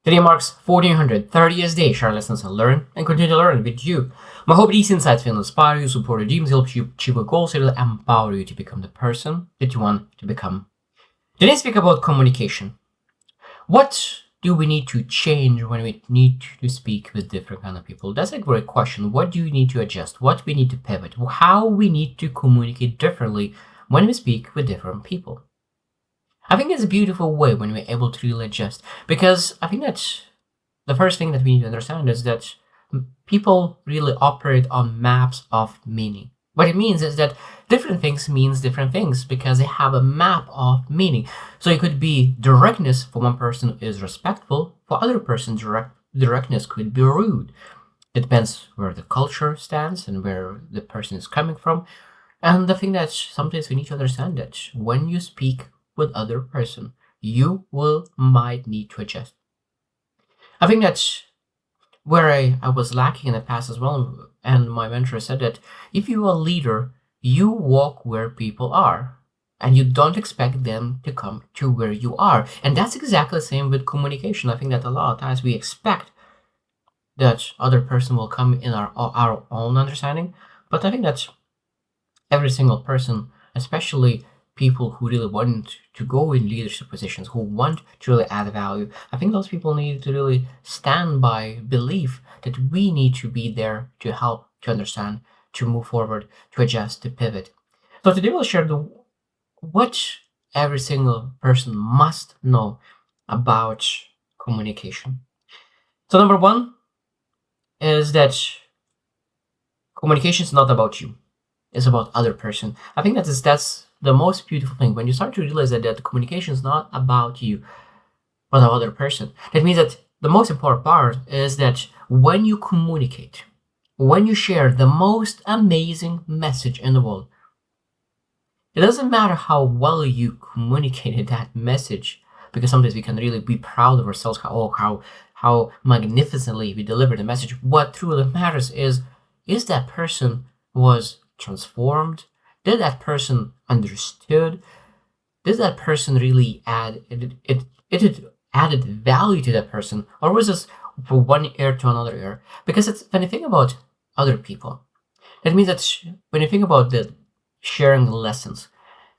Today marks 1430th day. Share lessons and learn and continue to learn with you. My hope these insights will inspire you, support your dreams, help you achieve your goals, and will empower you to become the person that you want to become. Today I speak about communication. What do we need to change when we need to speak with different kind of people? That's a great question. What do you need to adjust? What we need to pivot? How we need to communicate differently when we speak with different people? I think it's a beautiful way when we're able to really adjust, because I think that the first thing that we need to understand is that people really operate on maps of meaning. What it means is that different things means different things because they have a map of meaning. So it could be directness for one person is respectful, for other person directness could be rude. It depends where the culture stands and where the person is coming from. And the thing that sometimes we need to understand that when you speak with other person, you might need to adjust. I think that's where I was lacking in the past as well. And my mentor said that if you're a leader, you walk where people are and you don't expect them to come to where you are. And that's exactly the same with communication. I think that a lot of times we expect that other person will come in our own understanding. But I think that every single person, especially people who really want to go in leadership positions, who want to really add value, I think those people need to really stand by belief that we need to be there to help, to understand, to move forward, to adjust, to pivot. So today we'll share what every single person must know about communication. So number one is that communication is not about you. It's about other person. I think that's the most beautiful thing when you start to realize that the communication is not about you, but about other person. That means that the most important part is that when you communicate, when you share the most amazing message in the world, it doesn't matter how well you communicated that message, because sometimes we can really be proud of ourselves, how magnificently we deliver the message. What truly matters is that person was transformed? Did that person understood? Did that person really added value to that person, or was this from one ear to another ear? Because it's when you think about other people, that means that when you think about the sharing lessons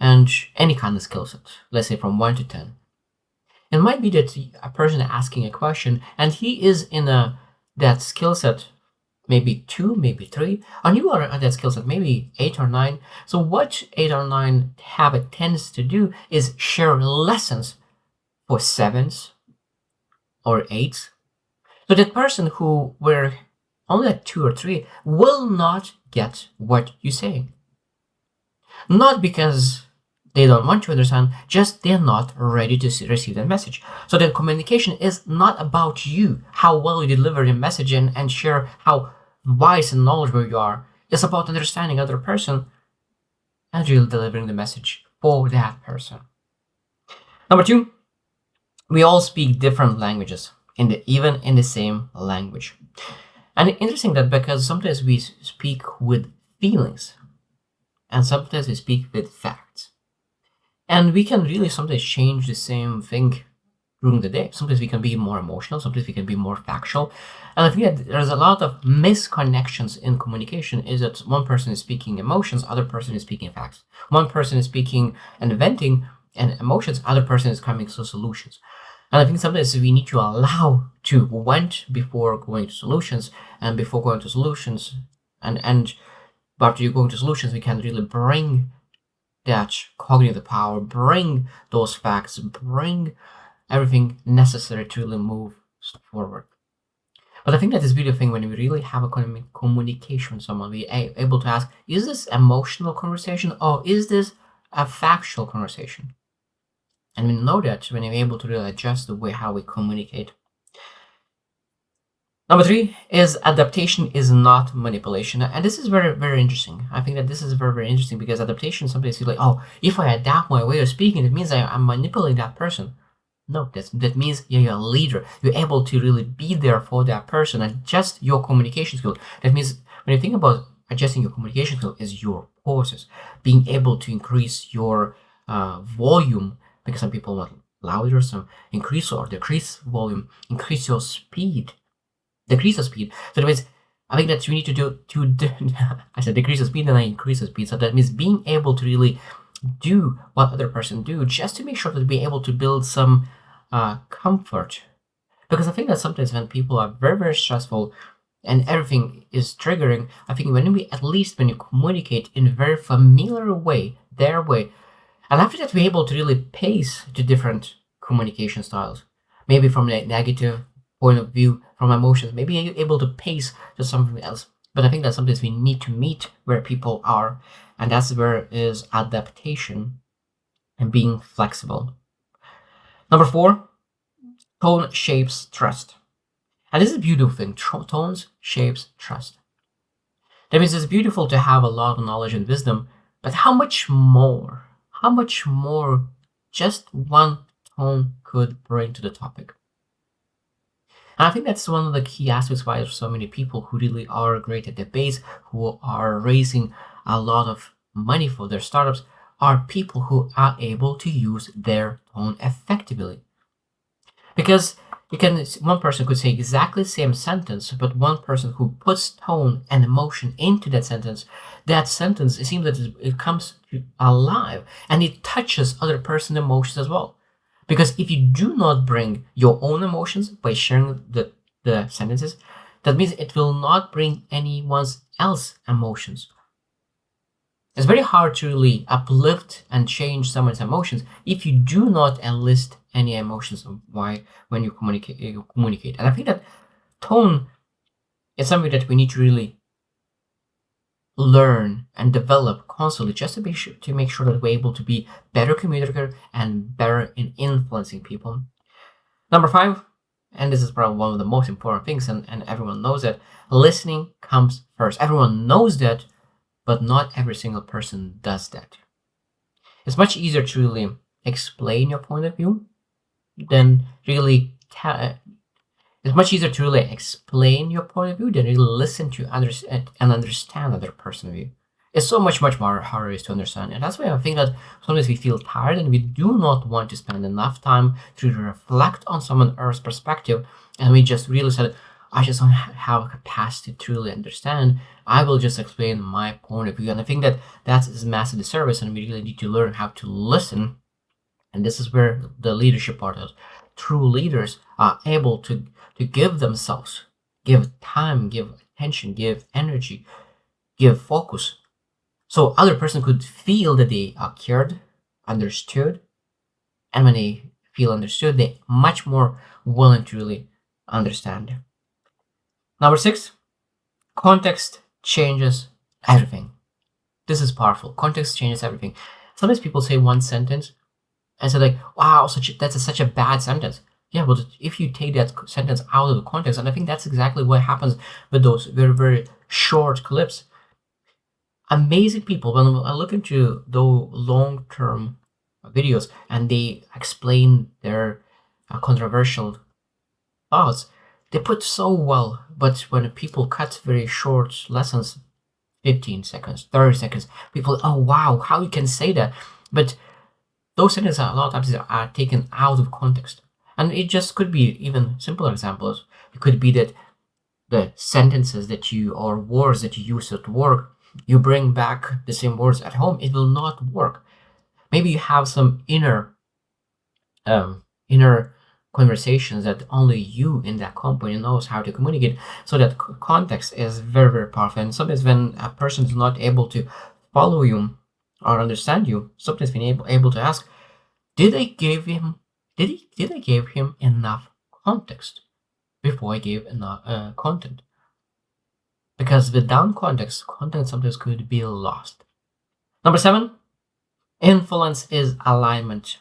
and any kind of skill set, let's say from 1 to 10, it might be that a person asking a question and he is in that skill set maybe 2, maybe 3, and you are at that skill set maybe 8 or 9. So what 8 or 9 habit tends to do is share lessons for 7s or 8s. So that person who were only at 2 or 3 will not get what you say. Not because they don't want to understand, just they're not ready to receive that message. So the communication is not about you, how well you deliver the message and share how wise and knowledgeable you are. It's about understanding other person and really delivering the message for that person. Number 2, we all speak different languages, even in the same language. And interesting that because sometimes we speak with feelings and sometimes we speak with facts. And we can really sometimes change the same thing during the day. Sometimes we can be more emotional, sometimes we can be more factual. And I think that there's a lot of misconnections in communication, is that one person is speaking emotions, other person is speaking facts. One person is speaking and venting and emotions, other person is coming to solutions. And I think sometimes we need to allow to vent before going to solutions, and before going to solutions, and after you go to solutions, we can really bring that cognitive power, bring those facts, bring everything necessary to really move forward. But I think that is beautiful thing when we really have a communication with someone, we are able to ask, is this emotional conversation or is this a factual conversation? And we know that when we're able to really adjust the way how we communicate. Number 3 is adaptation is not manipulation. And this is very, very interesting. I think that this is very, very interesting because adaptation sometimes feel like, oh, if I adapt my way of speaking, it means I'm manipulating that person. No, that means you're a leader. You're able to really be there for that person and adjust your communication skill. That means when you think about adjusting your communication skill is your pauses, being able to increase your volume, because some people louder, some increase or decrease volume, increase your speed, decrease the speed. So that means I think that you need to I said decrease the speed and I increase the speed. So that means being able to really do what other person do, just to make sure that we're able to build some comfort. Because I think that sometimes when people are very, very stressful and everything is triggering, I think when when you communicate in a very familiar way, their way, and after that we're able to really pace to different communication styles. Maybe from a negative point of view, from emotions, maybe you're able to pace to something else. But I think that sometimes we need to meet where people are, and that's where is adaptation and being flexible. Number 4, tone shapes trust. And this is a beautiful thing. Tones shapes trust. That means it's beautiful to have a lot of knowledge and wisdom, but how much more just one tone could bring to the topic. And I think that's one of the key aspects why there's so many people who really are great at debates, who are raising a lot of money for their startups, are people who are able to use their tone effectively. Because one person could say exactly the same sentence, but one person who puts tone and emotion into that sentence, it seems that it comes alive and it touches other person's emotions as well. Because if you do not bring your own emotions by sharing the sentences, that means it will not bring anyone else's emotions. It's very hard to really uplift and change someone's emotions if you do not enlist any emotions of why when you communicate. And I think that tone is something that we need to really learn and develop constantly, just to make sure that we're able to be better communicator and better in influencing people. Number 5, and this is probably one of the most important things, and everyone knows that listening comes first. Everyone knows that, but not every single person does that. It's much easier to really explain your point of view than really it's much easier to really explain your point of view than really listen to others and understand other person's view. It's so much more harder to understand, and that's why I think that sometimes we feel tired and we do not want to spend enough time to reflect on someone else's perspective, and we just really said, I just don't have a capacity to truly understand. I will just explain my point of view. And I think that that's a massive disservice, and we really need to learn how to listen. And this is where the leadership part is. True leaders are able to give themselves, give time, give attention, give energy, give focus. So other person could feel that they are cared, understood. And when they feel understood, they're much more willing to really understand. Number 6, context changes everything. This is powerful. Context changes everything. Sometimes people say one sentence and say like, "Wow, that's such a bad sentence." Yeah, but if you take that sentence out of the context, and I think that's exactly what happens with those very, very short clips. Amazing people. When I look into the long-term videos and they explain their controversial thoughts, they put so well, but when people cut very short lessons, 15 seconds, 30 seconds, people, oh wow, how you can say that? But those sentences a lot of times are taken out of context. And it just could be even simpler examples. It could be that the sentences that you, or words that you use at work, you bring back the same words at home, it will not work. Maybe you have some inner conversations that only you in that company knows how to communicate. So that context is very, very powerful. And sometimes when a person is not able to follow you or understand you, sometimes being able to ask, did I give him enough context before I gave enough content? Because without context, content sometimes could be lost. Number 7, influence is alignment,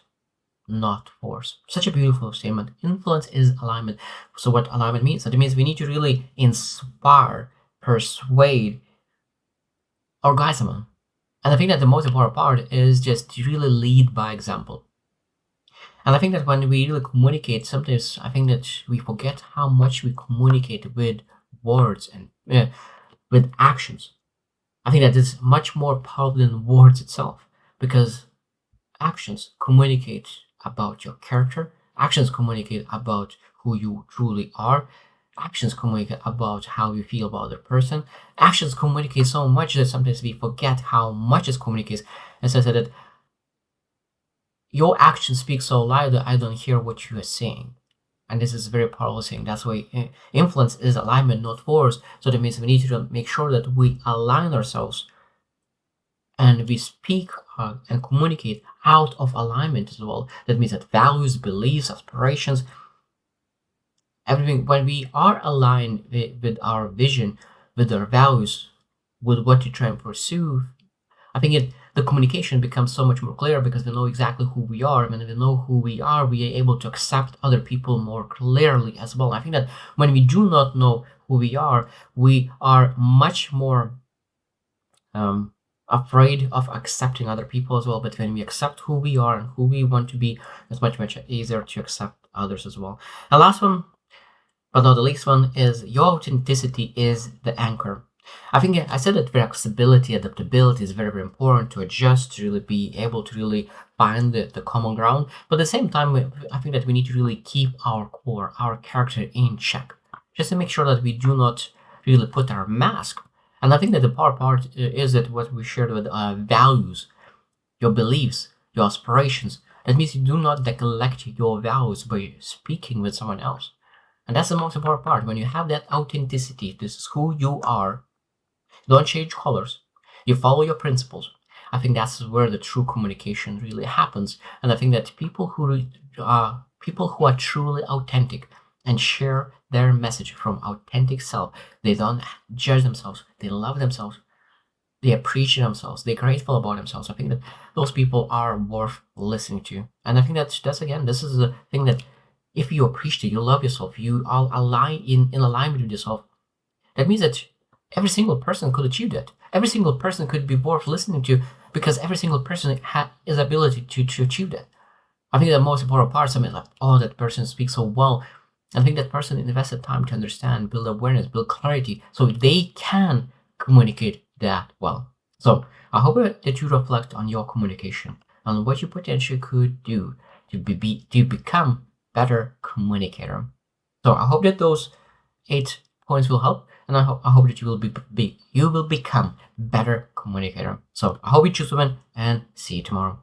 not force. Such a beautiful statement. Influence is alignment. So what alignment means? That means we need to really inspire, persuade, or guide someone. And I think that the most important part is just to really lead by example. And I think that when we really communicate, sometimes I think that we forget how much we communicate with words and with actions. I think that is much more powerful than words itself, because actions communicate about your character. Actions communicate about who you truly are. Actions communicate about how you feel about the person. Actions communicate so much that sometimes we forget how much it communicates. As I said, that your actions speak so loud that I don't hear what you are saying. And this is a very powerful thing. That's why influence is alignment, not force. So that means we need to make sure that we align ourselves and we speak and communicate out of alignment as well. That means that values, beliefs, aspirations, everything, when we are aligned with our vision, with our values, with what you try and pursue, I think the communication becomes so much more clear because we know exactly who we are. And when we know who we are able to accept other people more clearly as well. I think that when we do not know who we are much more afraid of accepting other people as well. But when we accept who we are and who we want to be, it's much, much easier to accept others as well. And last one, but not the least one, is your authenticity is the anchor. I think I said that flexibility, adaptability is very, very important to adjust, to really be able to really find the common ground. But at the same time, I think that we need to really keep our core, our character in check, just to make sure that we do not really put our mask. And I think that the part is that what we shared with values, your beliefs, your aspirations. That means you do not neglect your values by speaking with someone else. And that's the most important part. When you have that authenticity, this is who you are. Don't change colors. You follow your principles. I think that's where the true communication really happens. And I think that people who are truly authentic and share their message from authentic self, they don't judge themselves. They love themselves. They appreciate themselves. They're grateful about themselves. I think that those people are worth listening to. And I think that's again, this is the thing that if you appreciate, you love yourself, you are aligned in alignment with yourself, that means that every single person could achieve that. Every single person could be worth listening to because every single person has his ability to achieve that. I think the most important part is something like, oh, that person speaks so well. I think that person invested time to understand, build awareness, build clarity, so they can communicate that well. So I hope that you reflect on your communication, on what you potentially could do to become better communicator. So I hope that those 8 points will help, and I hope that you will become better communicator. So I hope you choose to win, and see you tomorrow.